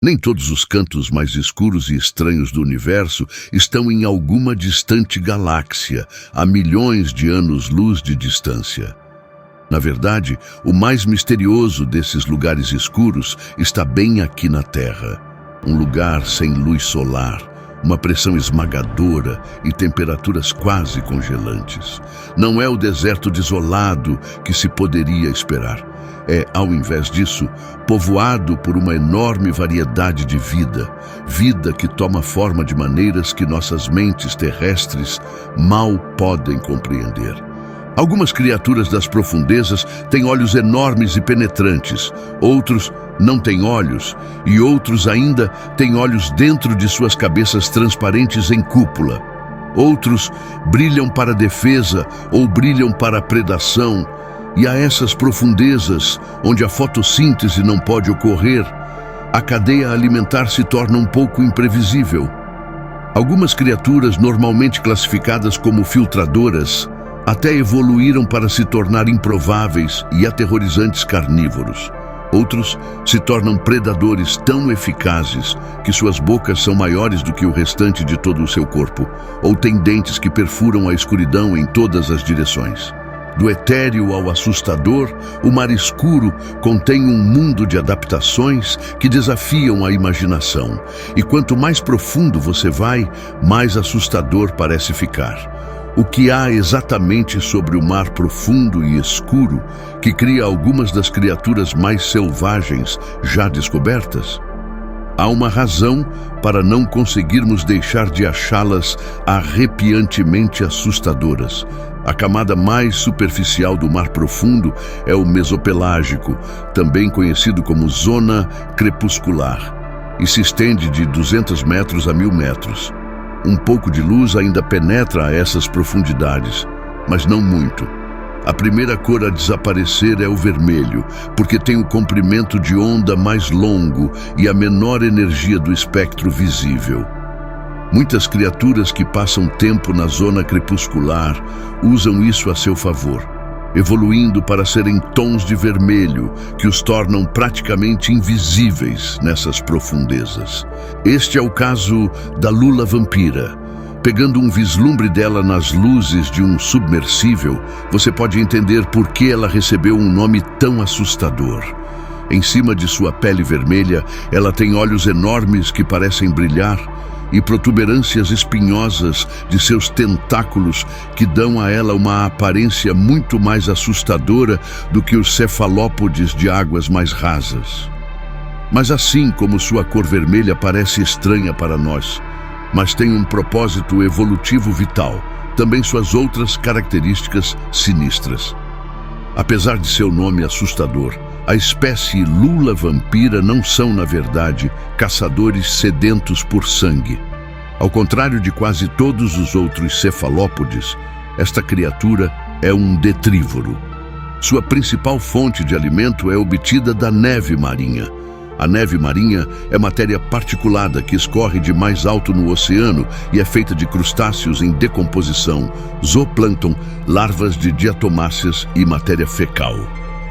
Nem todos os cantos mais escuros e estranhos do universo estão em alguma distante galáxia, a milhões de anos-luz de distância. Na verdade, o mais misterioso desses lugares escuros está bem aqui na Terra. Um lugar sem luz solar, uma pressão esmagadora e temperaturas quase congelantes. Não é o deserto desolado que se poderia esperar. É, ao invés disso, povoado por uma enorme variedade de vida que toma forma de maneiras que nossas mentes terrestres mal podem compreender. Algumas criaturas das profundezas têm olhos enormes e penetrantes, outros não têm olhos, e outros ainda têm olhos dentro de suas cabeças transparentes em cúpula. Outros brilham para a defesa ou brilham para a predação, e a essas profundezas, onde a fotossíntese não pode ocorrer, a cadeia alimentar se torna um pouco imprevisível. Algumas criaturas normalmente classificadas como filtradoras até evoluíram para se tornar improváveis e aterrorizantes carnívoros. Outros se tornam predadores tão eficazes que suas bocas são maiores do que o restante de todo o seu corpo, ou têm dentes que perfuram a escuridão em todas as direções. Do etéreo ao assustador, o mar escuro contém um mundo de adaptações que desafiam a imaginação. E quanto mais profundo você vai, mais assustador parece ficar. O que há exatamente sobre o mar profundo e escuro que cria algumas das criaturas mais selvagens já descobertas? Há uma razão para não conseguirmos deixar de achá-las arrepiantemente assustadoras. A camada mais superficial do mar profundo é o mesopelágico, também conhecido como zona crepuscular, e se estende de 200 metros a 1000 metros. Um pouco de luz ainda penetra a essas profundidades, mas não muito. A primeira cor a desaparecer é o vermelho, porque tem o comprimento de onda mais longo e a menor energia do espectro visível. Muitas criaturas que passam tempo na zona crepuscular usam isso a seu favor, evoluindo para serem tons de vermelho que os tornam praticamente invisíveis nessas profundezas. Este é o caso da lula vampira. Pegando um vislumbre dela nas luzes de um submersível, você pode entender por que ela recebeu um nome tão assustador. Em cima de sua pele vermelha, ela tem olhos enormes que parecem brilhar e protuberâncias espinhosas de seus tentáculos que dão a ela uma aparência muito mais assustadora do que os cefalópodes de águas mais rasas. Mas assim como sua cor vermelha parece estranha para nós, mas tem um propósito evolutivo vital, também suas outras características sinistras. Apesar de seu nome assustador, a espécie lula vampira não são, na verdade, caçadores sedentos por sangue. Ao contrário de quase todos os outros cefalópodes, esta criatura é um detrívorro. Sua principal fonte de alimento é obtida da neve marinha. A neve marinha é matéria particulada que escorre de mais alto no oceano e é feita de crustáceos em decomposição, zooplâncton, larvas de diatomáceas e matéria fecal.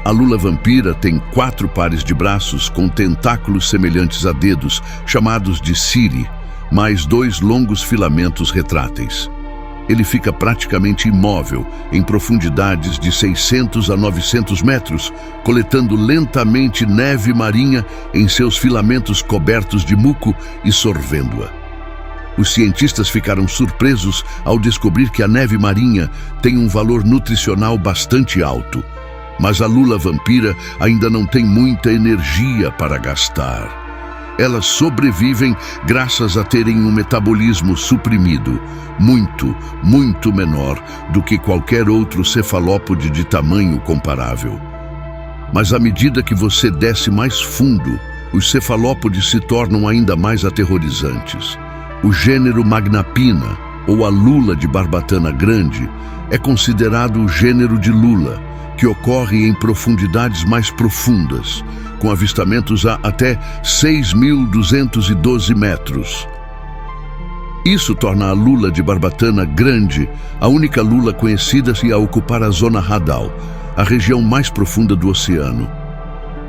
A lula vampira tem 4 pares de braços com tentáculos semelhantes a dedos, chamados de ciri, mais 2 longos filamentos retráteis. Ele fica praticamente imóvel em profundidades de 600 a 900 metros, coletando lentamente neve marinha em seus filamentos cobertos de muco e sorvendo-a. Os cientistas ficaram surpresos ao descobrir que a neve marinha tem um valor nutricional bastante alto, mas a lula vampira ainda não tem muita energia para gastar. Elas sobrevivem graças a terem um metabolismo suprimido, muito menor do que qualquer outro cefalópode de tamanho comparável. Mas à medida que você desce mais fundo, os cefalópodes se tornam ainda mais aterrorizantes. O gênero Magnapina, ou a lula de barbatana grande, é considerado o gênero de lula, que ocorre em profundidades mais profundas, com avistamentos a até 6.212 metros. Isso torna a lula de barbatana grande a única lula conhecida a ocupar a zona radal, a região mais profunda do oceano.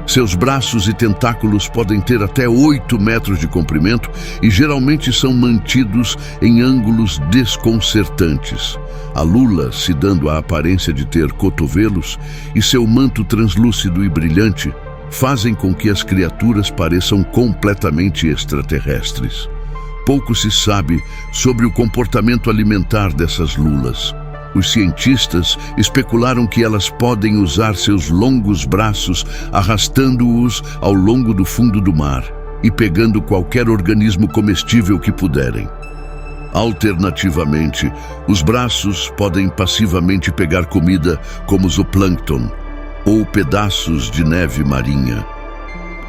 Seus braços e tentáculos podem ter até 8 metros de comprimento e geralmente são mantidos em ângulos desconcertantes. A lula se dando a aparência de ter cotovelos e seu manto translúcido e brilhante fazem com que as criaturas pareçam completamente extraterrestres. Pouco se sabe sobre o comportamento alimentar dessas lulas. Os cientistas especularam que elas podem usar seus longos braços arrastando-os ao longo do fundo do mar e pegando qualquer organismo comestível que puderem. Alternativamente, os braços podem passivamente pegar comida como zooplâncton ou pedaços de neve marinha.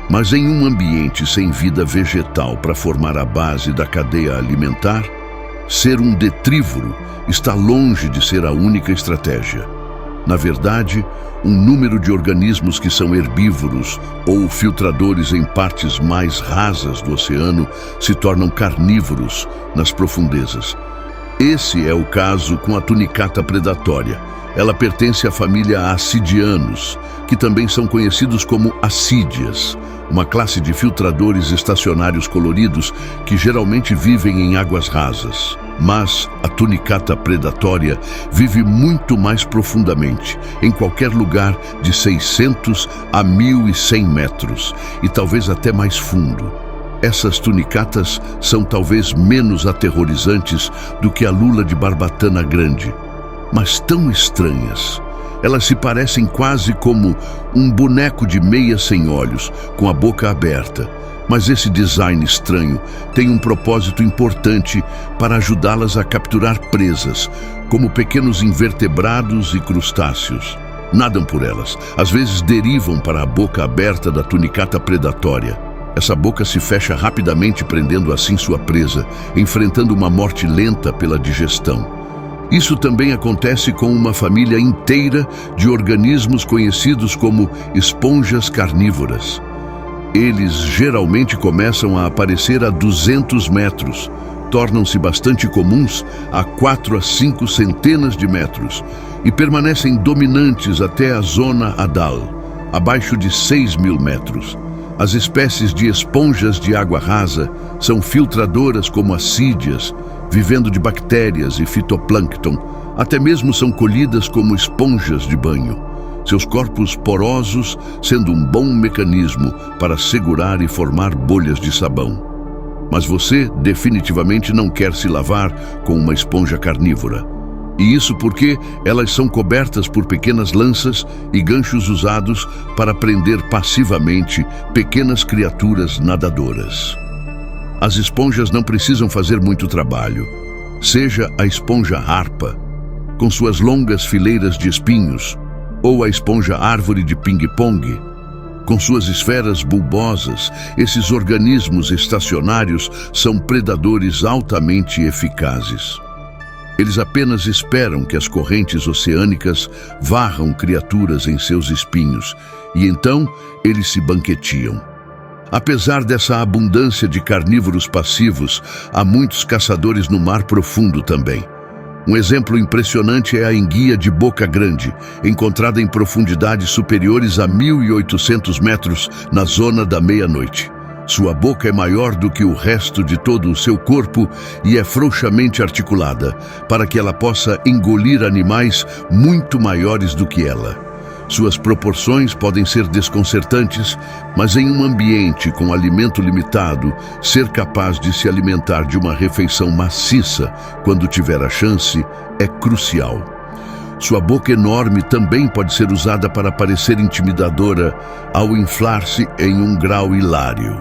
Mas em um ambiente sem vida vegetal para formar a base da cadeia alimentar, ser um detrívoro está longe de ser a única estratégia. Na verdade, um número de organismos que são herbívoros ou filtradores em partes mais rasas do oceano se tornam carnívoros nas profundezas. Esse é o caso com a tunicata predatória. Ela pertence à família Ascidianos, que também são conhecidos como assídeas, uma classe de filtradores estacionários coloridos que geralmente vivem em águas rasas. Mas a tunicata predatória vive muito mais profundamente, em qualquer lugar de 600 a 1.100 metros, e talvez até mais fundo. Essas tunicatas são talvez menos aterrorizantes do que a lula de barbatana grande, mas tão estranhas. Elas se parecem quase como um boneco de meia sem olhos, com a boca aberta. Mas esse design estranho tem um propósito importante para ajudá-las a capturar presas, como pequenos invertebrados e crustáceos. Nadam por elas, às vezes derivam para a boca aberta da tunicata predatória. Essa boca se fecha rapidamente, prendendo assim sua presa, enfrentando uma morte lenta pela digestão. Isso também acontece com uma família inteira de organismos conhecidos como esponjas carnívoras. Eles geralmente começam a aparecer a 200 metros, tornam-se bastante comuns a 4 a 5 centenas de metros e permanecem dominantes até a zona Hadal, abaixo de 6.000 metros. As espécies de esponjas de água rasa são filtradoras como assídeas, vivendo de bactérias e fitoplâncton, até mesmo são colhidas como esponjas de banho. Seus corpos porosos sendo um bom mecanismo para segurar e formar bolhas de sabão. Mas você definitivamente não quer se lavar com uma esponja carnívora. E isso porque elas são cobertas por pequenas lanças e ganchos usados para prender passivamente pequenas criaturas nadadoras. As esponjas não precisam fazer muito trabalho. Seja a esponja harpa, com suas longas fileiras de espinhos, ou a esponja árvore de ping-pong, com suas esferas bulbosas, esses organismos estacionários são predadores altamente eficazes. Eles apenas esperam que as correntes oceânicas varram criaturas em seus espinhos, e então eles se banqueteiam. Apesar dessa abundância de carnívoros passivos, há muitos caçadores no mar profundo também. Um exemplo impressionante é a enguia de boca grande, encontrada em profundidades superiores a 1.800 metros na zona da meia-noite. Sua boca é maior do que o resto de todo o seu corpo e é frouxamente articulada, para que ela possa engolir animais muito maiores do que ela. Suas proporções podem ser desconcertantes, mas em um ambiente com alimento limitado, ser capaz de se alimentar de uma refeição maciça quando tiver a chance é crucial. Sua boca enorme também pode ser usada para parecer intimidadora ao inflar-se em um grau hilário.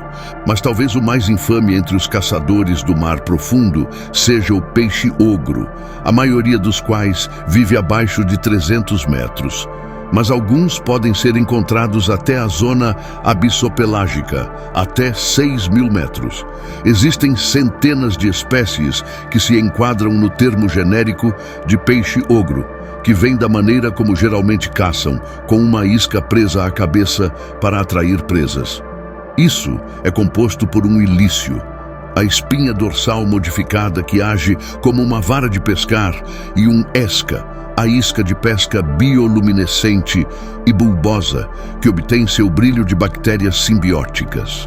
Mas talvez o mais infame entre os caçadores do mar profundo seja o peixe-ogro, a maioria dos quais vive abaixo de 300 metros. Mas alguns podem ser encontrados até a zona abissopelágica, até 6.000 metros. Existem centenas de espécies que se enquadram no termo genérico de peixe-ogro, que vem da maneira como geralmente caçam, com uma isca presa à cabeça para atrair presas. Isso é composto por um ilício. a espinha dorsal modificada que age como uma vara de pescar, e um esca, a isca de pesca bioluminescente e bulbosa, que obtém seu brilho de bactérias simbióticas.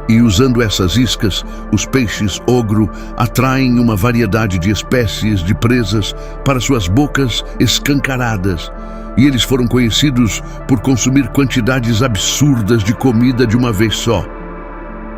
E usando essas iscas, os peixes ogro atraem uma variedade de espécies de presas para suas bocas escancaradas, e eles foram conhecidos por consumir quantidades absurdas de comida de uma vez só.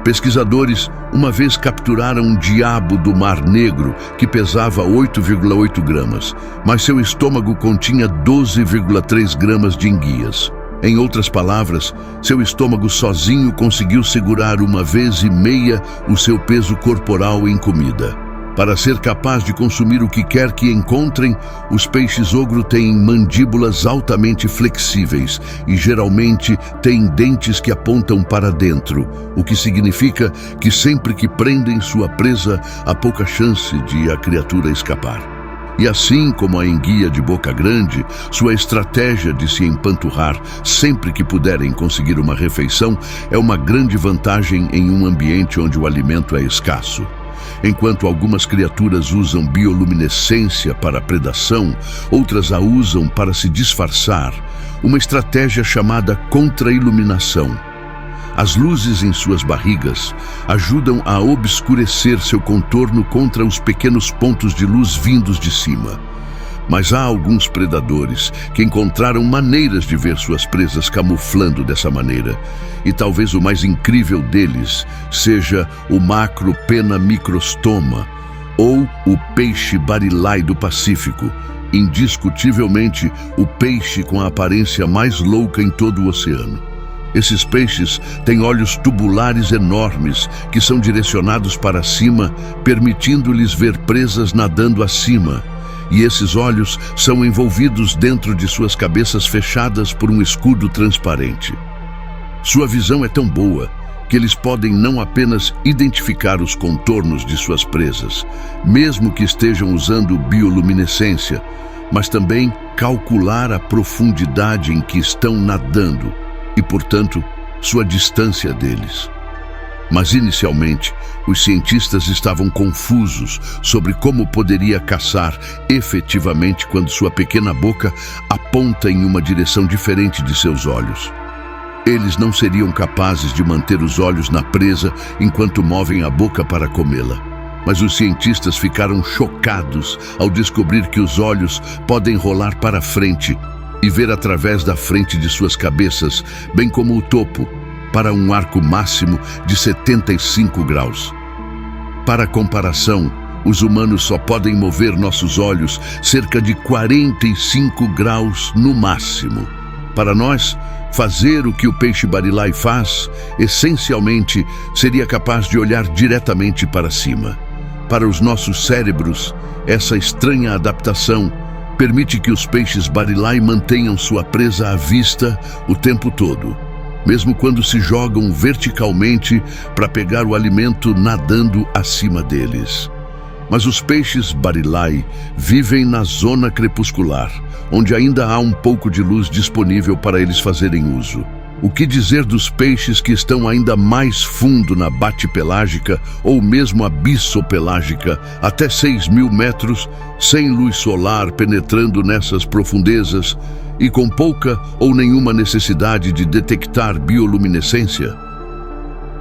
Pesquisadores uma vez capturaram um diabo do Mar Negro que pesava 8,8 gramas, mas seu estômago continha 12,3 gramas de enguias. Em outras palavras, seu estômago sozinho conseguiu segurar 1,5 vezes o seu peso corporal em comida. Para ser capaz de consumir o que quer que encontrem, os peixes ogro têm mandíbulas altamente flexíveis e geralmente têm dentes que apontam para dentro, o que significa que sempre que prendem sua presa, há pouca chance de a criatura escapar. E assim como a enguia de boca grande, sua estratégia de se empanturrar sempre que puderem conseguir uma refeição é uma grande vantagem em um ambiente onde o alimento é escasso. Enquanto algumas criaturas usam bioluminescência para a predação, outras a usam para se disfarçar, uma estratégia chamada contra-iluminação. As luzes em suas barrigas ajudam a obscurecer seu contorno contra os pequenos pontos de luz vindos de cima. Mas há alguns predadores que encontraram maneiras de ver suas presas camuflando dessa maneira. E talvez o mais incrível deles seja o Macropena microstoma, ou o peixe barilai do Pacífico, indiscutivelmente o peixe com a aparência mais louca em todo o oceano. Esses peixes têm olhos tubulares enormes que são direcionados para cima, permitindo-lhes ver presas nadando acima. E esses olhos são envolvidos dentro de suas cabeças fechadas por um escudo transparente. Sua visão é tão boa que eles podem não apenas identificar os contornos de suas presas, mesmo que estejam usando bioluminescência, mas também calcular a profundidade em que estão nadando e, portanto, sua distância deles. Mas, inicialmente, os cientistas estavam confusos sobre como poderia caçar efetivamente quando sua pequena boca aponta em uma direção diferente de seus olhos. Eles não seriam capazes de manter os olhos na presa enquanto movem a boca para comê-la. Mas os cientistas ficaram chocados ao descobrir que os olhos podem rolar para frente e ver através da frente de suas cabeças, bem como o topo, para um arco máximo de 75 graus. Para comparação, os humanos só podem mover nossos olhos cerca de 45 graus no máximo. Para nós, fazer o que o peixe barilai faz, essencialmente, seria capaz de olhar diretamente para cima. Para os nossos cérebros, essa estranha adaptação permite que os peixes barilai mantenham sua presa à vista o tempo todo, mesmo quando se jogam verticalmente para pegar o alimento nadando acima deles. Mas os peixes barilai vivem na zona crepuscular, onde ainda há um pouco de luz disponível para eles fazerem uso. O que dizer dos peixes que estão ainda mais fundo na bate-pelágica ou mesmo abissopelágica, até 6.000 metros, sem luz solar penetrando nessas profundezas e com pouca ou nenhuma necessidade de detectar bioluminescência?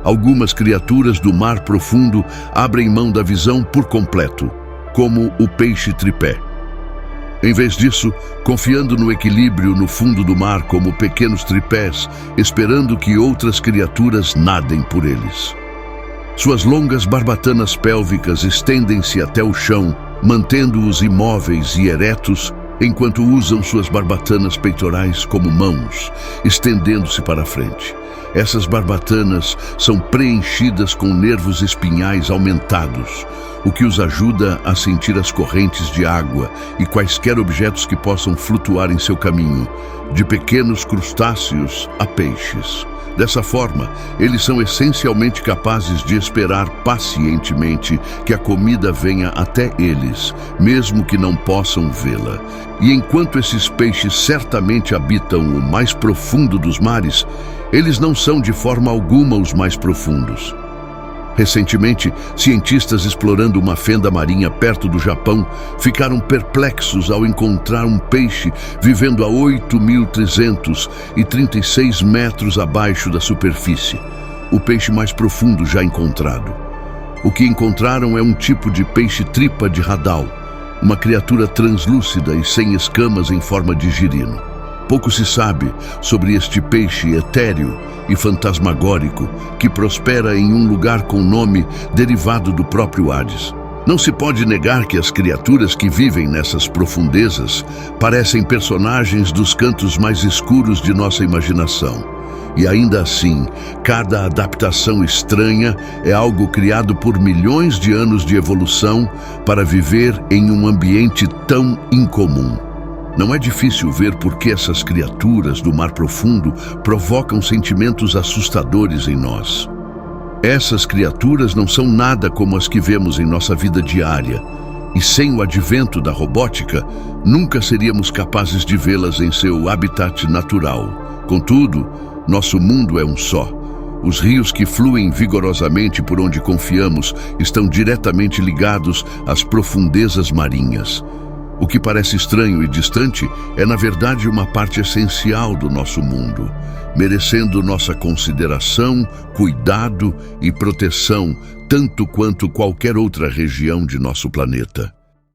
Algumas criaturas do mar profundo abrem mão da visão por completo, como o peixe tripé. Em vez disso, confiando no equilíbrio no fundo do mar como pequenos tripés, esperando que outras criaturas nadem por eles. Suas longas barbatanas pélvicas estendem-se até o chão, mantendo-os imóveis e eretos, enquanto usam suas barbatanas peitorais como mãos, estendendo-se para frente. Essas barbatanas são preenchidas com nervos espinhais aumentados, o que os ajuda a sentir as correntes de água e quaisquer objetos que possam flutuar em seu caminho, de pequenos crustáceos a peixes. Dessa forma, eles são essencialmente capazes de esperar pacientemente que a comida venha até eles, mesmo que não possam vê-la. E enquanto esses peixes certamente habitam o mais profundo dos mares, eles não são de forma alguma os mais profundos. Recentemente, cientistas explorando uma fenda marinha perto do Japão ficaram perplexos ao encontrar um peixe vivendo a 8.336 metros abaixo da superfície, o peixe mais profundo já encontrado. O que encontraram é um tipo de peixe-tripa de Hadal, uma criatura translúcida e sem escamas em forma de girino. Pouco se sabe sobre este peixe etéreo e fantasmagórico que prospera em um lugar com nome derivado do próprio Hades. Não se pode negar que as criaturas que vivem nessas profundezas parecem personagens dos cantos mais escuros de nossa imaginação. E ainda assim, cada adaptação estranha é algo criado por milhões de anos de evolução para viver em um ambiente tão incomum. Não é difícil ver por que essas criaturas do mar profundo provocam sentimentos assustadores em nós. Essas criaturas não são nada como as que vemos em nossa vida diária, e sem o advento da robótica, nunca seríamos capazes de vê-las em seu habitat natural. Contudo, nosso mundo é um só. Os rios que fluem vigorosamente por onde confiamos estão diretamente ligados às profundezas marinhas. O que parece estranho e distante é, na verdade, uma parte essencial do nosso mundo, merecendo nossa consideração, cuidado e proteção, tanto quanto qualquer outra região de nosso planeta.